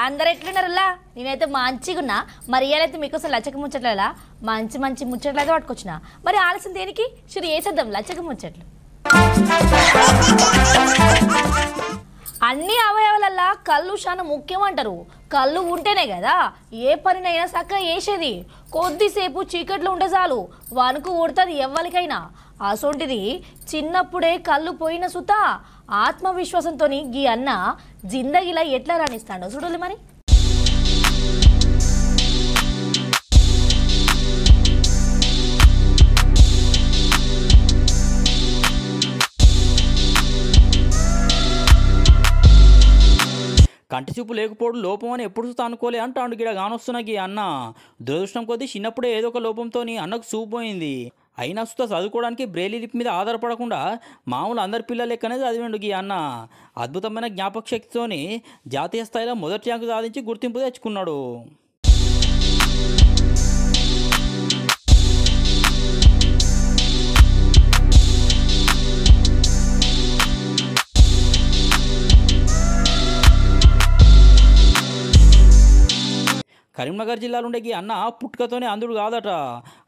అందరు ఎట్లున్నారులా నేనైతే మంచిగున్నా మరి ఇయాలైతే మీకోసం లచ్చక ముచ్చట్లలా మంచి మంచి ముచ్చట్లు అయితే పట్టుకొచ్చిన మరి ఆలస్యం దేనికి షురు చేసేద్దాం లచ్చక ముచ్చట్లు అన్ని అవయవాలల్లా కళ్ళు చాలా ముఖ్యం అంటారు కళ్ళు ఉంటేనే కదా ఏ పనినైనా చక్కగా చేసేది కొద్దిసేపు చీకట్లో ఉంటే చాలు వణుకు ఊడుతుంది ఎవ్వరికైనా అసొంటిది చిన్నప్పుడే కళ్ళు పోయిన సుత ఆత్మవిశ్వాసంతో గీ అన్న జిందగీలా ఎట్లా రాణిస్తాడో చూడాలి మరి కంటి చూపు లేకపోవడం లోపం అని ఎప్పుడు చూస్తా అనుకోలే అంటాడు గిడ కానొస్తున్నా గీ అన్న దురదృష్టం కొద్దీ చిన్నప్పుడే ఏదో ఒక లోపంతో అన్నకు చూపోయింది అయినా సుత చదువుకోవడానికి బ్రెయిలీ లిప్ మీద ఆధారపడకుండా మామూలు అందరి పిల్లలు లెక్కనే చదివిండు గీ అన్న అద్భుతమైన జ్ఞాపక శక్తితోని జాతీయ స్థాయిలో మొదటి ర్యాంకు సాధించి గుర్తింపు తెచ్చుకున్నాడు కరీంనగర్ జిల్లాలో ఉండే ఈ అన్న పుట్టుకతోనే అందుడు కాదట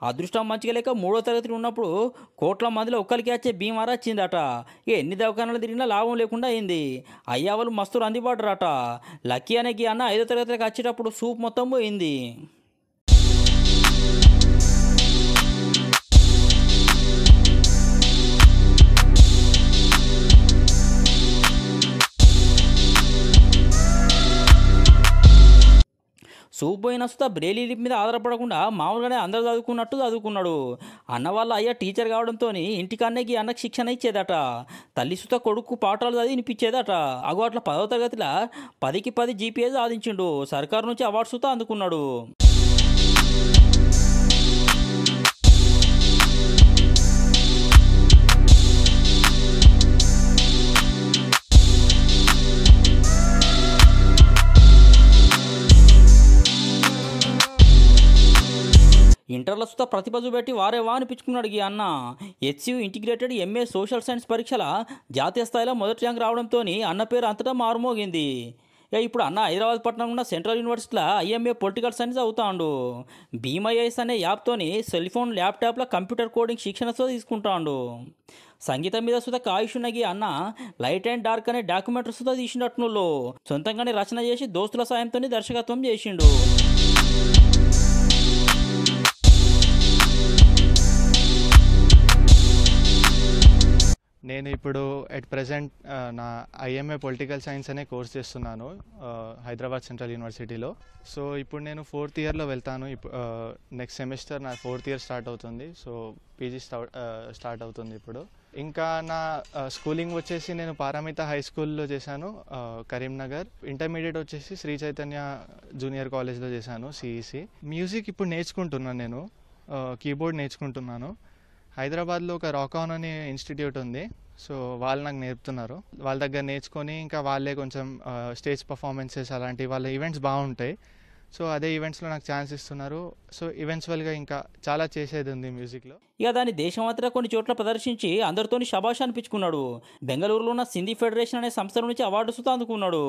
అదృష్టం మంచిగా లేక 3వ తరగతిలో ఉన్నప్పుడు కోట్ల మందిలో ఒక్కరికి వచ్చే బీమారా వచ్చిందట ఎన్ని దవాఖానాలు తిరిగినా లాభం లేకుండా అయింది అయ్యావాళ్ళు మస్తు అందుబాటురాట లక్కీ అనే ఈ అన్న 5వ తరగతికి వచ్చేటప్పుడు సూప్ మొత్తం పోయింది సూప్ పోయిన సుత బ్రెయిలీ లిప్ మీద ఆధారపడకుండా మామూలుగానే అందరు చదువుకున్నాడు అన్న వాళ్ళ అయ్యా టీచర్ కావడంతో ఇంటికన్నకి అన్నకు శిక్షణ ఇచ్చేదట తల్లి సుత కొడుకు పాఠాలు చదివి వినిపించేదట అగో అట్లా 10వ తరగతిలో 10కి 10 జీపీఏ సాధించిండు సర్కారు నుంచి అవార్డు సుత అందుకున్నాడు ఇంటర్లో సుత ప్రతిభ చూపెట్టి వారేవా అనిపించుకున్నాడు ఈ అన్న హెచ్యూ ఇంటిగ్రేటెడ్ ఎంఏ సోషల్ సైన్స్ పరీక్షల జాతీయ స్థాయిలో మొదటి ర్యాంక్ రావడంతో అన్న పేరు అంతటా మారుమోగింది ఇప్పుడు అన్న హైదరాబాద్ పట్టణంలో ఉన్న సెంట్రల్ యూనివర్సిటీలో ఐఎంఏ పొలిటికల్ సైన్స్ అవుతాడు భీమఐఎస్ అనే యాప్తోని సెల్ ఫోన్ ల్యాప్టాప్లో కంప్యూటర్ కోడింగ్ శిక్షణతో తీసుకుంటాడు సంగీతం మీద సుత కాయుషున్నగి అన్న లైట్ అండ్ డార్క్ అనే డాక్యుమెంటరీ సుత తీసినట్లు సొంతంగానే రచన చేసి దోస్తుల సాయంతో దర్శకత్వం చేసిండు నేను ఇప్పుడు ఎట్ ప్రెజెంట్ నా ఐఎంఏ పొలిటికల్ సైన్స్ అనే కోర్స్ చేస్తున్నాను హైదరాబాద్ సెంట్రల్ యూనివర్సిటీలో సో ఇప్పుడు నేను 4th ఇయర్లో వెళ్తాను నెక్స్ట్ సెమిస్టర్ నా 4th ఇయర్ స్టార్ట్ అవుతుంది సో పీజీ స్టార్ట్ అవుతుంది ఇప్పుడు ఇంకా నా స్కూలింగ్ వచ్చేసి నేను పారామిత హై స్కూల్లో చేశాను కరీంనగర్ ఇంటర్మీడియట్ వచ్చేసి శ్రీ చైతన్య జూనియర్ కాలేజ్లో చేశాను సిఈసి మ్యూజిక్ ఇప్పుడు నేర్చుకుంటున్నాను నేను కీబోర్డ్ నేర్చుకుంటున్నాను హైదరాబాద్లో ఒక రాకాన్ అనే ఇన్స్టిట్యూట్ ఉంది సో వాళ్ళు నాకు నేర్పుతున్నారు వాళ్ళ దగ్గర నేర్చుకొని ఇంకా వాళ్ళే కొంచెం స్టేజ్ పర్ఫార్మెన్సెస్ అలాంటి వాళ్ళ ఈవెంట్స్ బాగుంటాయి సో అదే ఈవెంట్స్లో నాకు ఛాన్స్ ఇస్తున్నారు సో ఈవెంట్స్వల్గా ఇంకా చాలా చేసేది ఉంది మ్యూజిక్లో ఇక దాన్ని దేశమంతటా కొన్ని చోట్ల ప్రదర్శించి అందరితోని శభాష్ అనిపించుకున్నాడు బెంగళూరులో ఉన్న సింధీ ఫెడరేషన్ అనే సంస్థ నుంచి అవార్డు సుతా అందుకున్నాడు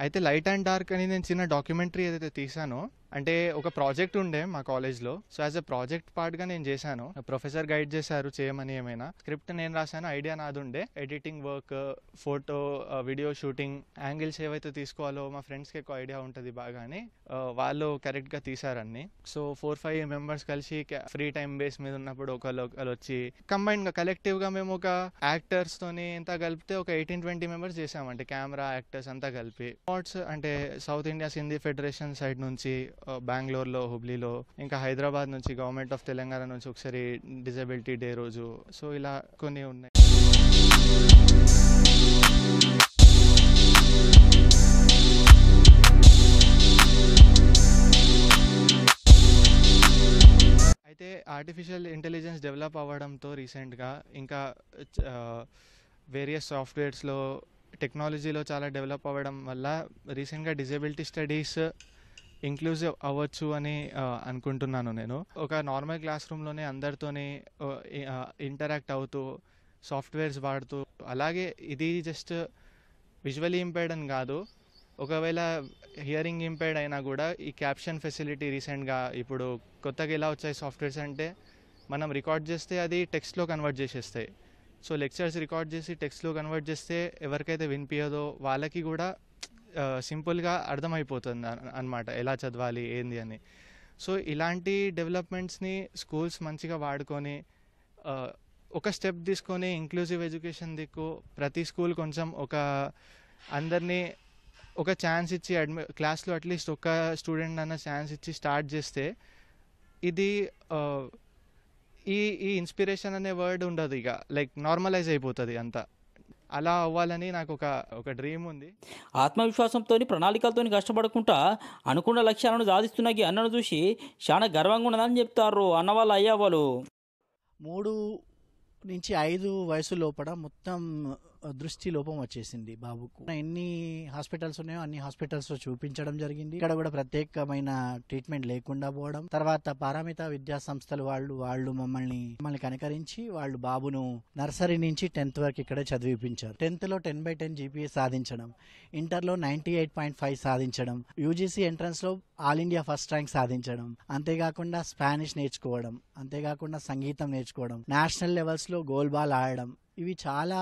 అయితే లైట్ అండ్ డార్క్ అని నేను చిన్న డాక్యుమెంటరీ ఏదైతే తీసానో అంటే ఒక ప్రాజెక్ట్ ఉండే మా కాలేజ్లో సో యాజ్ ఎ ప్రాజెక్ట్ పార్ట్గా నేను చేశాను ప్రొఫెసర్ గైడ్ చేశారు చేయమని ఏమైనా స్క్రిప్ట్ నేను రాశాను ఐడియా నాది ఉండే editing work photo video shooting angles ఏవైతే తీసుకోవాలో మా ఫ్రెండ్స్కి ఎక్కువ ఐడియా ఉంటుంది బాగాని వాళ్ళు కరెక్ట్గా తీసారన్ని సో 4-5 మెంబర్స్ కలిసి ఫ్రీ టైం బేస్ మీద ఉన్నప్పుడు ఒకళ్ళు వచ్చి కంబైన్గా కలెక్టివ్గా మేము ఒక యాక్టర్స్తోని ఎంత కలిపితే ఒక 18-20 మెంబర్స్ చేసామంటే కెమెరా యాక్టర్స్ అంతా కలిపి స్పాట్స్ అంటే south India Sindhi federation side నుంచి బెంగళూరులో హుబ్లీలో ఇంకా హైదరాబాద్ నుంచి గవర్నమెంట్ ఆఫ్ తెలంగాణ నుంచి ఒకసారి డిజబిలిటీ డే రోజు సో ఇలా కొన్ని ఉన్నాయి ఆర్టిఫిషియల్ ఇంటెలిజెన్స్ డెవలప్ అవ్వడంతో రీసెంట్గా ఇంకా వేరియస్ సాఫ్ట్వేర్స్లో టెక్నాలజీలో చాలా డెవలప్ అవ్వడం వల్ల రీసెంట్గా డిజేబిలిటీ స్టడీస్ ఇంక్లూజివ్ అవ్వచ్చు అని అనుకుంటున్నాను. నేను ఒక నార్మల్ క్లాస్ రూమ్లోనే అందరితోనే ఇంటరాక్ట్ అవుతూ సాఫ్ట్వేర్స్ వాడుతూ, అలాగే ఇది జస్ట్ విజువల్లీ ఇంపైర్డ్ అని కాదు, ఒకవేళ హియరింగ్ ఇంపైర్డ్ అయినా కూడా ఈ క్యాప్షన్ ఫెసిలిటీ రీసెంట్గా ఇప్పుడు కొత్తగా ఎలా వచ్చాయి సాఫ్ట్వేర్స్ అంటే మనం రికార్డ్ చేస్తే అది టెక్స్ట్లో కన్వర్ట్ చేసేస్తాయి. సో లెక్చర్స్ రికార్డ్ చేసి టెక్స్ట్లో కన్వర్ట్ చేస్తే ఎవరికైతే వినిపించదో వాళ్ళకి కూడా సింపుల్గా అర్థమైపోతుంది అన్నమాట ఎలా చదవాలి ఏంది అని. సో ఇలాంటి డెవలప్మెంట్స్ని స్కూల్స్ మంచిగా వాడుకొని ఒక స్టెప్ తీసుకొని ఇంక్లూజివ్ ఎడ్యుకేషన్ దిక్కు ప్రతి స్కూల్ కొంచెం అందరినీ ఒక ఛాన్స్ ఇచ్చి క్లాస్లో అట్లీస్ట్ ఒక స్టూడెంట్ అన్న ఛాన్స్ ఇచ్చి స్టార్ట్ చేస్తే ఇది ఈ ఇన్స్పిరేషన్ అనే వర్డ్ ఉండదు, ఇక లైక్ నార్మలైజ్ అయిపోతుంది అంతా. అలా అవ్వాలని నాకు ఒక డ్రీమ్ ఉంది. ఆత్మవిశ్వాసంతో ప్రణాళికలతో కష్టపడకుండా అనుకున్న లక్ష్యాలను సాధిస్తున్న ఈ అన్నను చూసి చాలా గర్వంగా ఉన్నదని చెప్తారు అన్న వాళ్ళు అయ్యా వాళ్ళు. 3 నుంచి 5 వయసు లోపల మొత్తం దృష్టి లోపం వచ్చేసింది బాబుకు. ఎన్ని హాస్పిటల్స్ ఉన్నాయో అన్ని హాస్పిటల్స్లో చూపించడం జరిగింది. ఇక్కడ కూడా ప్రత్యేకమైన ట్రీట్మెంట్ లేకుండా పోవడం. తర్వాత పారామిత విద్యా సంస్థలు వాళ్ళు మమ్మల్ని కనికరించి వాళ్ళు బాబును నర్సరీ నుంచి 10th వరకు ఇక్కడే చదివిపించారు. 10th లో 10/10 GPA సాధించడం, ఇంటర్లో 98.5 సాధించడం, UGC ఎంట్రన్స్లో ఆల్ ఇండియా ఫస్ట్ ర్యాంక్ సాధించడం, అంతేకాకుండా స్పానిష్ నేర్చుకోవడం, అంతేకాకుండా సంగీతం నేర్చుకోవడం, నేషనల్ లెవెల్స్లో గోల్ బాల్ ఆడడం, ఇవి చాలా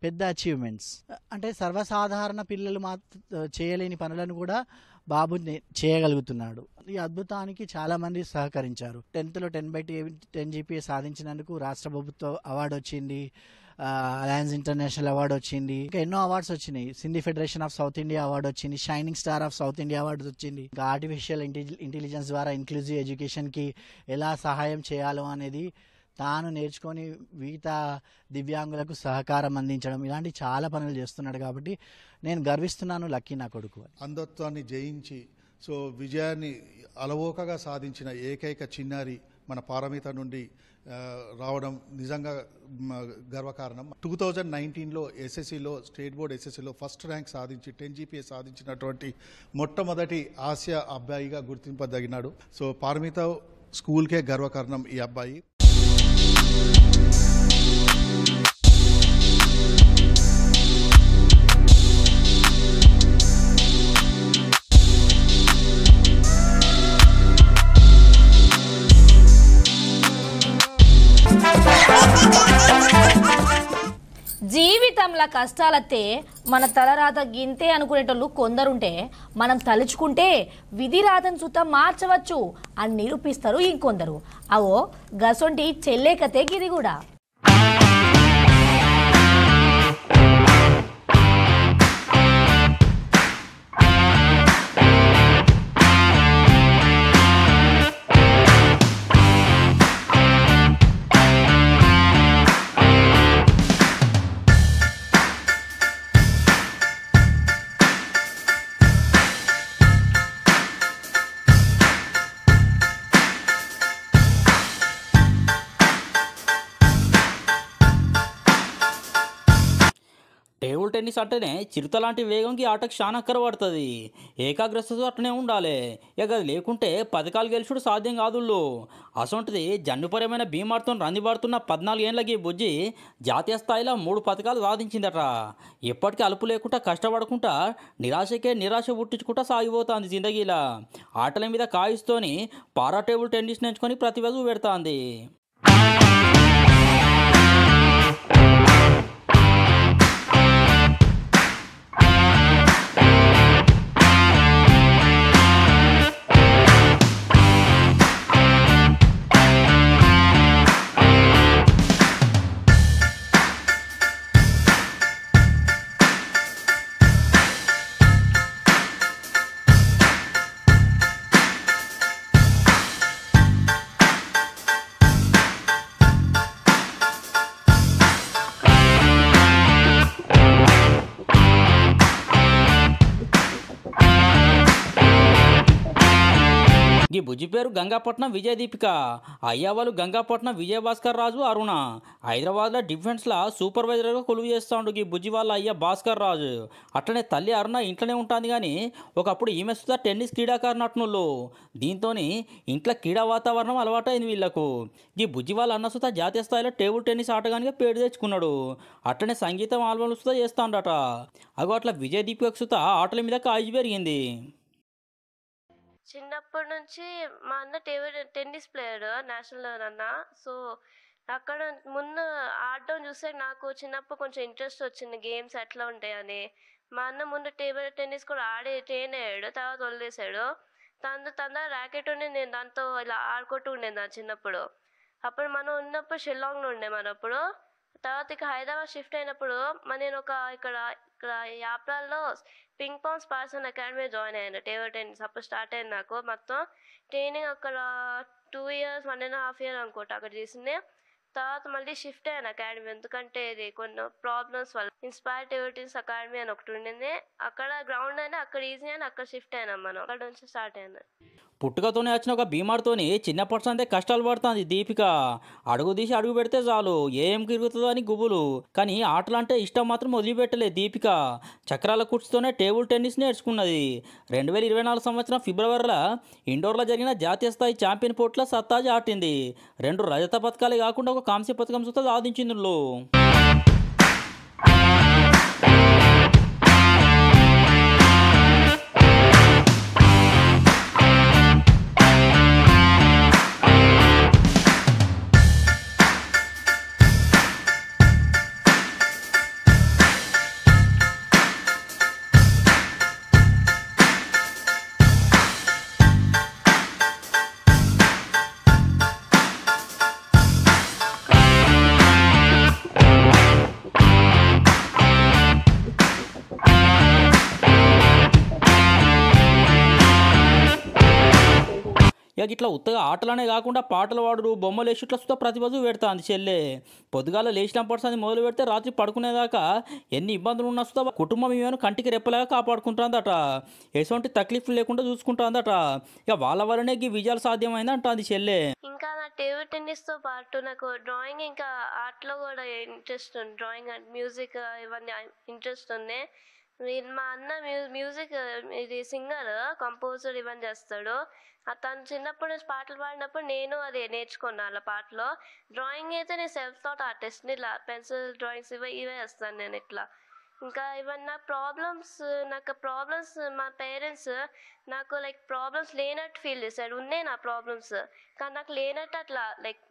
పెద్ద అచీవ్మెంట్స్. అంటే సర్వసాధారణ పిల్లలు చేయలేని పనులను కూడా బాబు చేయగలుగుతున్నాడు. ఈ అద్భుతానికి చాలా మంది సహకరించారు. 10th లో 10/10 GPA సాధించినందుకు రాష్ట్ర ప్రభుత్వ అవార్డు వచ్చింది, అలయన్స్ ఇంటర్నేషనల్ అవార్డు వచ్చింది, ఇంకా ఎన్నో అవార్డ్స్ వచ్చినాయి. Sindhi federation of South India award వచ్చింది, shining star of South India award వచ్చింది. ఇంకా ఆర్టిఫిషియల్ ఇంటెలిజెన్స్ ద్వారా ఇంక్లూజివ్ ఎడ్యుకేషన్కి ఎలా సహాయం చేయాలో అనేది తాను నేర్చుకొని మిగతా దివ్యాంగులకు సహకారం అందించడం, ఇలాంటి చాలా పనులు చేస్తున్నాడు. కాబట్టి నేను గర్విస్తున్నాను లక్కీ నా కొడుకు. అంధత్వాన్ని జయించి విజయాన్ని అలవోకగా సాధించిన ఏకైక చిన్నారి మన పారమిత నుండి రావడం నిజంగా గర్వకారణం. 2019లో SSCలో స్టేట్ బోర్డ్ SSCలో ఫస్ట్ ర్యాంక్ సాధించి 10 GPA సాధించినటువంటి మొట్టమొదటి ఆసియా అబ్బాయిగా గుర్తింపదగినాడు. పారమిత స్కూల్కే గర్వకారణం ఈ అబ్బాయి. జీవితంలో కష్టాలతే మన తలరాత గింతే అనుకునేటోళ్ళు కొందరుంటే, మనం తలుచుకుంటే విధి రాతను సుత మార్చవచ్చు అని నిరూపిస్తారు ఇంకొందరు. అవో గసొంటి చెల్లేకతే గిది కూడా. టేబుల్ టెన్నిస్ అంటేనే చిరుత లాంటి వేగంకి ఆటకు చాలా కరవడుతుంది. ఏకాగ్రతతో అట్లనే ఉండాలి. ఇక అది లేకుంటే పథకాలు గెలుచుడు సాధ్యం కాదుళ్ళు. అసొంటిది జన్యుపరమైన బీమార్తో రందిబాడుతున్న 14 ఏళ్ళకి బుజ్జి జాతీయ స్థాయిలో 3 పథకాలు సాధించిందట. ఎప్పటికీ అలుపు లేకుండా కష్టపడకుండా నిరాశకే నిరాశ పుట్టించుకుంటా సాగిపోతుంది జిందగీలా. ఆటల మీద కాయిస్తోని పారా టేబుల్ టెన్నిస్ నేర్చుకొని ప్రతిభ పెడతాంది. బుజ్జి పేరు గంగాపట్నం విజయ దీపిక. అయ్యవాళ్ళు గంగాపట్నం విజయభాస్కర్ రాజు అరుణ. హైదరాబాద్లో డిఫెన్స్లో సూపర్వైజర్గా కొలువు చేస్తాడు ఈ బుజ్జి వాళ్ళ అయ్య భాస్కర్ రాజు. అట్లనే తల్లి అరుణ ఇంట్లోనే ఉంటుంది కానీ ఒకప్పుడు ఈమె సుధా టెన్నిస్ క్రీడాకారునట్టునుళ్ళు. దీంతో ఇంట్లో క్రీడా వాతావరణం అలవాటైంది వీళ్లకు. ఈ బుజ్జి వాళ్ళ అన్న సుధా జాతీయ స్థాయిలో టేబుల్ టెన్నిస్ ఆటగానిగా పేరు తెచ్చుకున్నాడు. అట్లనే సంగీతం ఆల్బమ్లు సుధా చేస్తాడట. అగో అట్లా విజయ దీపిక సుధా ఆటల మీద కాజు పెరిగింది. చిన్నప్పటి నుంచి మా అన్న టెన్నిస్ ప్లేయర్ నేషనల్ అన్న. సో అక్కడ ముందు ఆడడం చూస్తే నాకు చిన్నప్పుడు కొంచెం ఇంట్రెస్ట్ వచ్చింది గేమ్స్ ఎట్లా ఉంటాయని. మా అన్న ముందు టేబుల్ టెన్నిస్ కూడా ట్రైన్ అయ్యాడు, తర్వాత వదిలేసాడు. తన ర్యాకెట్ ఉండి నేను దాంతో ఇలా ఆడుకుంటూ ఉండేది నా చిన్నప్పుడు. అప్పుడు మనం ఉన్నప్పుడు షిల్లాంగ్లో ఉండే మనప్పుడు. తర్వాత ఇక హైదరాబాద్ షిఫ్ట్ అయినప్పుడు నేను ఇక్కడ యాప్రాల్లో పింగ్ పాంగ్ స్పార్సన్ అకాడమీ జాయిన్ అయ్యాను. టేబుల్ టెన్నిస్ అప్పుడు స్టార్ట్ అయింది నాకు మొత్తం ట్రైనింగ్. అక్కడ 2 years 1.5 years అనుకుంటా అక్కడ చేసింది. తర్వాత మళ్ళీ షిఫ్ట్ అయ్యాను అకాడమీ, ఎందుకంటే ఇది కొన్ని ప్రాబ్లమ్స్ వల్ల. ఇన్స్పైర్ టేబుల్ టెన్నిస్ అకాడమీ అని ఒకటి ఉండింది, అక్కడ గ్రౌండ్ అయినా అక్కడ ఈజీ అని అక్కడ షిఫ్ట్ అయినాం మనం. అక్కడ నుంచి స్టార్ట్ అయ్యాను. పుట్టుకతోనే వచ్చిన ఒక బీమార్తోని చిన్నప్పటి సంతే కష్టాలు పడుతుంది దీపిక. అడుగు తీసి అడుగు పెడితే చాలు ఏం తిరుగుతుందో అని గుబులు. కానీ ఆటలంటే ఇష్టం మాత్రం వదిలిపెట్టలేదు దీపిక. చక్రాల కుర్చీతోనే టేబుల్ టెన్నిస్ నేర్చుకున్నది. 2024 సంవత్సరం ఫిబ్రవరిలో ఇండోర్లో జరిగిన జాతీయ స్థాయి ఛాంపియన్ పోటీలో సత్తా చాటింది. 2 రజత పథకాలే కాకుండా ఒక కాంస్య పథకం సుతా సాధించింది. ఇక ఇట్లా ఉత్తగా ఆటలనే కాకుండా పాటలు పాడుడు బొమ్మలు వేసి ఇట్లా సుతా ప్రతిభ పెడతాంది చెల్లె. పొద్దుగాల లేచినప్పటి సంది మొదలు పెడితే రాత్రి పడుకునేదాకా ఎన్ని ఇబ్బందులు ఉన్నా సుతా కుటుంబం ఏమైనా కంటికి రెప్పలాగా కాపాడుకుంటుందట. ఎటువంటి తక్లీఫ్లు లేకుండా చూసుకుంటుందట. ఇక వాళ్ళ వల్లనే ఈ విజయాలు సాధ్యమైంది అంటుంది చెల్లె. ఇంకా నా టేబుల్ టెన్నిస్ తో పాటు నాకు డ్రాయింగ్ ఇంకా ఆర్ట్లో కూడా ఇంట్రెస్ట్ ఉంది. డ్రాయింగ్ అండ్ మ్యూజిక్ ఇవన్నీ ఇంట్రెస్ట్ ఉంది. మా అన్న మ్యూజిక్ ఇది సింగర్ కంపోజర్ ఇవన్నీ చేస్తాడు. తను చిన్నప్పటి నుంచి పాటలు పాడినప్పుడు నేను అది నేర్చుకున్నాను అలా పాటలో. డ్రాయింగ్ అయితే నేను సెల్ఫ్ థాట్ ఆర్టిస్ట్ని, ఇలా పెన్సిల్ డ్రాయింగ్స్ ఇవే వేస్తాను నేను ఇట్లా. ఇంకా ఇవన్నీ నాకు ప్రాబ్లమ్స్ మా పేరెంట్స్ నాకు ప్రాబ్లమ్స్ లేనట్టు ఫీల్ చేశాడు. ఉన్నాయి నా ప్రాబ్లమ్స్, కానీ నాకు లేనట్టు అట్లా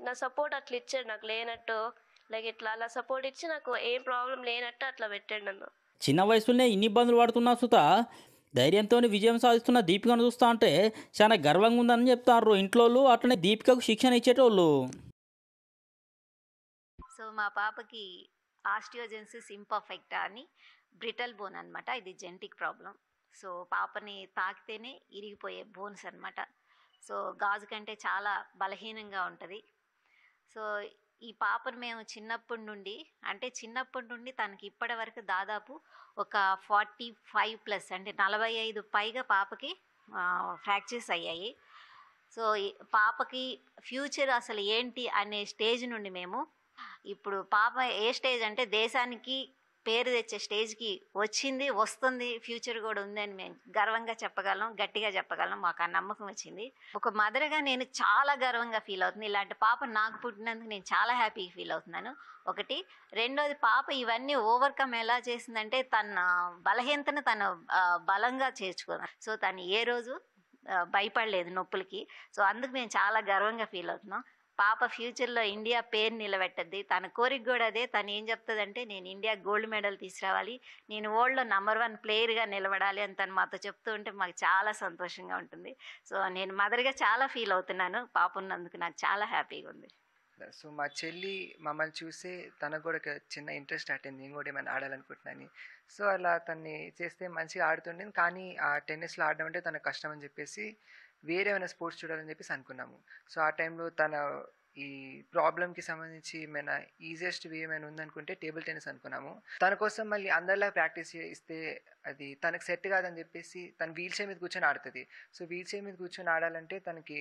నా సపోర్ట్ అట్లా ఇచ్చాడు. నాకు లేనట్టు ఇట్లా అలా సపోర్ట్ ఇచ్చి నాకు ఏం ప్రాబ్లం లేనట్టు అట్లా పెట్టాడు నన్ను. చిన్న వయసులోనే ఇన్ని ఇబ్బందులు పడుతున్నా సుత ధైర్యంతో విజయం సాధిస్తున్న దీపికను చూస్తా అంటే చాలా గర్వంగా ఉందని చెప్తారు ఇంట్లో. అట్లనే దీపికకు శిక్షణ ఇచ్చేటోళ్ళు. సో మా పాపకి ఆస్టియోజెన్సిస్ ఇంపర్ఫెక్టా అని బ్రిటల్ బోన్ అనమాట. ఇది జెనెటిక్ ప్రాబ్లం. సో పాపని తాకితేనే ఇరిగిపోయే బోన్స్ అనమాట. సో గాజు కంటే చాలా బలహీనంగా ఉంటుంది. సో ఈ పాపను మేము చిన్నప్పటి నుండి తనకి ఇప్పటి వరకు దాదాపు ఒక 45+ అంటే 45 పైగా పాపకి ఫ్రాక్చర్స్ అయ్యాయి. సో పాపకి ఫ్యూచర్ అసలు ఏంటి అనే స్టేజ్ నుండి మేము ఇప్పుడు పాప ఏ స్టేజ్ అంటే దేశానికి పేరు తెచ్చే స్టేజ్కి వస్తుంది, ఫ్యూచర్ కూడా ఉందని మేము గట్టిగా చెప్పగలం. మాకు ఆ నమ్మకం వచ్చింది. ఒక మదర్గా నేను చాలా గర్వంగా ఫీల్ అవుతుంది. ఇలాంటి పాప నాకు పుట్టినందుకు నేను చాలా హ్యాపీగా ఫీల్ అవుతున్నాను. ఒకటి. రెండోది, పాప ఇవన్నీ ఓవర్కమ్ ఎలా చేసిందంటే తన బలహీనతను తను బలంగా చేర్చుకున్నాను. సో తను ఏ రోజు భయపడలేదు నొప్పులకి. సో అందుకు మేము చాలా గర్వంగా ఫీల్ అవుతున్నాం. పాప ఫ్యూచర్లో ఇండియా పేరు నిలబెట్టద్ది. తన కోరిక కూడా అదే. తను ఏం చెప్తుందంటే నేను ఇండియా గోల్డ్ మెడల్ తీసుకురావాలి, నేను వరల్డ్లో నెంబర్ 1 ప్లేయర్గా నిలబడాలి అని తను మాతో చెప్తూ ఉంటే మాకు చాలా సంతోషంగా ఉంటుంది. సో నేను మదర్గా చాలా ఫీల్ అవుతున్నాను. పాప ఉన్నందుకు నాకు చాలా హ్యాపీగా ఉంది. సో మా చెల్లి మమ్మల్ని చూస్తే తనకు కూడా ఒక చిన్న ఇంట్రెస్ట్ అట్టింది, నేను కూడా ఏమైనా ఆడాలనుకుంటున్నాను. సో అలా తన్ని చేస్తే మంచిగా ఆడుతుండేది. కానీ ఆ టెన్నిస్లో ఆడడం అంటే తనకు కష్టం అని చెప్పేసి వేరే ఏమైనా స్పోర్ట్స్ చూడాలని చెప్పేసి అనుకున్నాము. సో ఆ టైంలో తన ఈ ప్రాబ్లమ్కి సంబంధించి ఏమైనా ఈజియెస్ట్ వే ఏమైనా ఉందనుకుంటే టేబుల్ టెన్నిస్ అనుకున్నాము. తన కోసం మళ్ళీ అందరిలా ప్రాక్టీస్ చేస్తే అది తనకు సెట్ కాదని చెప్పేసి తను వీల్ చైర్ మీద కూర్చొని ఆడుతుంది. సో వీల్ చైర్ మీద కూర్చొని ఆడాలంటే తనకి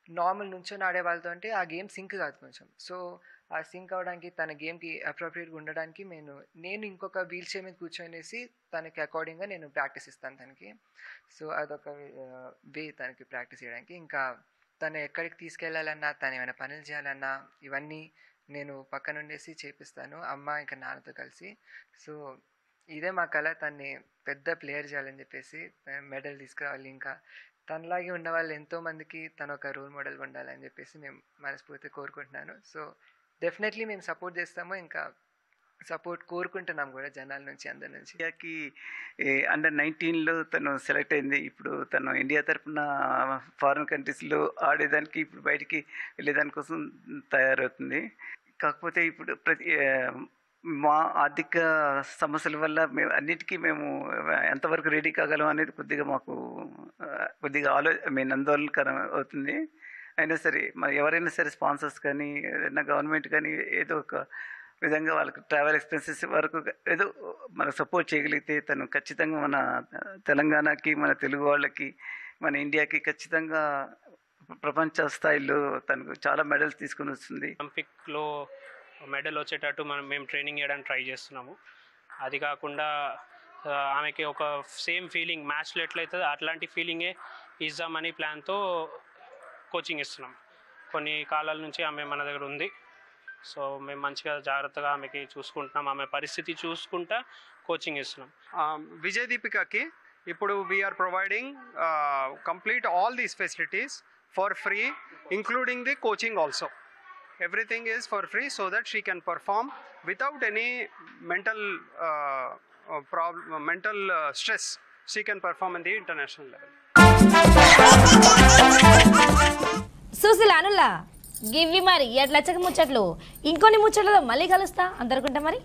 నార్మల్ నుంచొని ఆడే వాళ్ళతో అంటే ఆ గేమ్ సింక్ కాదు కొంచెం. సో ఆ సింక్ అవ్వడానికి తన గేమ్కి అప్రోప్రియేట్గా ఉండడానికి నేను ఇంకొక వీల్ చైర్ మీద కూర్చొనేసి తనకి అకార్డింగ్గా నేను ప్రాక్టీస్ ఇస్తాను తనకి. సో అదొక వే తనకి ప్రాక్టీస్ చేయడానికి. ఇంకా తను ఎక్కడికి తీసుకెళ్ళాలన్నా తను ఏమైనా పనులు చేయాలన్నా ఇవన్నీ నేను పక్కన ఉండేసి చేపిస్తాను, అమ్మ ఇంకా నాన్నతో కలిసి. సో ఇదే మా కళ, తన్ని పెద్ద ప్లేయర్ చేయాలని చెప్పేసి, మెడల్ తీసుకురావాలి. ఇంకా తనలాగే ఉన్న వాళ్ళు ఎంతోమందికి తను ఒక రోల్ మోడల్గా ఉండాలని చెప్పేసి మేము మనస్ఫూర్తిగా కోరుకుంటున్నాను. సో డెఫినెట్లీ మేము సపోర్ట్ చేస్తాము, ఇంకా సపోర్ట్ కోరుకుంటున్నాం కూడా జనాల నుంచి, అందరి నుంచి. ఇండియాకి అండర్ 19లో తను సెలెక్ట్ అయింది. ఇప్పుడు తను ఇండియా తరఫున ఫారిన్ కంట్రీస్లో ఆడేదానికి ఇప్పుడు బయటికి వెళ్ళేదానికోసం తయారవుతుంది. కాకపోతే ఇప్పుడు మా ఆర్థిక సమస్యల వల్ల అన్నిటికీ మేము ఎంతవరకు రెడీ కాగలం అనేది కొద్దిగా ఆందోళనకరం అవుతుంది. అయినా సరే మరి ఎవరైనా సరే స్పాన్సర్స్ కానీ ఏదైనా గవర్నమెంట్ కానీ ఏదో ఒక విధంగా వాళ్ళకి ట్రావెల్ ఎక్స్పెన్సెస్ వరకు ఏదో మనకు సపోర్ట్ చేయగలిగితే తను ఖచ్చితంగా మన తెలంగాణకి, మన తెలుగు వాళ్ళకి, మన ఇండియాకి ఖచ్చితంగా ప్రపంచ స్థాయిలో తనకు చాలా మెడల్స్ తీసుకుని వస్తుంది. ఒలింపిక్లో మెడల్ వచ్చేటట్టు మేము ట్రైనింగ్ చేయడానికి ట్రై చేస్తున్నాము. అది కాకుండా ఆమెకి ఒక సేమ్ ఫీలింగ్ మ్యాచ్లో ఎట్లయితుందో అట్లాంటి ఫీలింగే ఇద్దామని ప్లాన్తో కోచింగ్ ఇస్తున్నాం. కొన్ని కాలాల నుంచి ఆమె మన దగ్గర ఉంది. సో మేము మంచిగా జాగ్రత్తగా ఆమెకి చూసుకుంటున్నాం, ఆమె పరిస్థితి చూసుకుంటా కోచింగ్ ఇస్తున్నాం. విజయ్ దీపికకి ఇప్పుడు we are providing complete all these facilities for free, including the coaching also. Everything is for free so that she can perform without any mental stress. She can perform in the international level. Sushila అనుల్లా గివ్వి మరి ఎట్లా లచ్చక ముచ్చట్లు, ఇంకొన్ని ముచ్చట్లతో మళ్ళీ కలుస్తా. అందరుకుంటా మరి.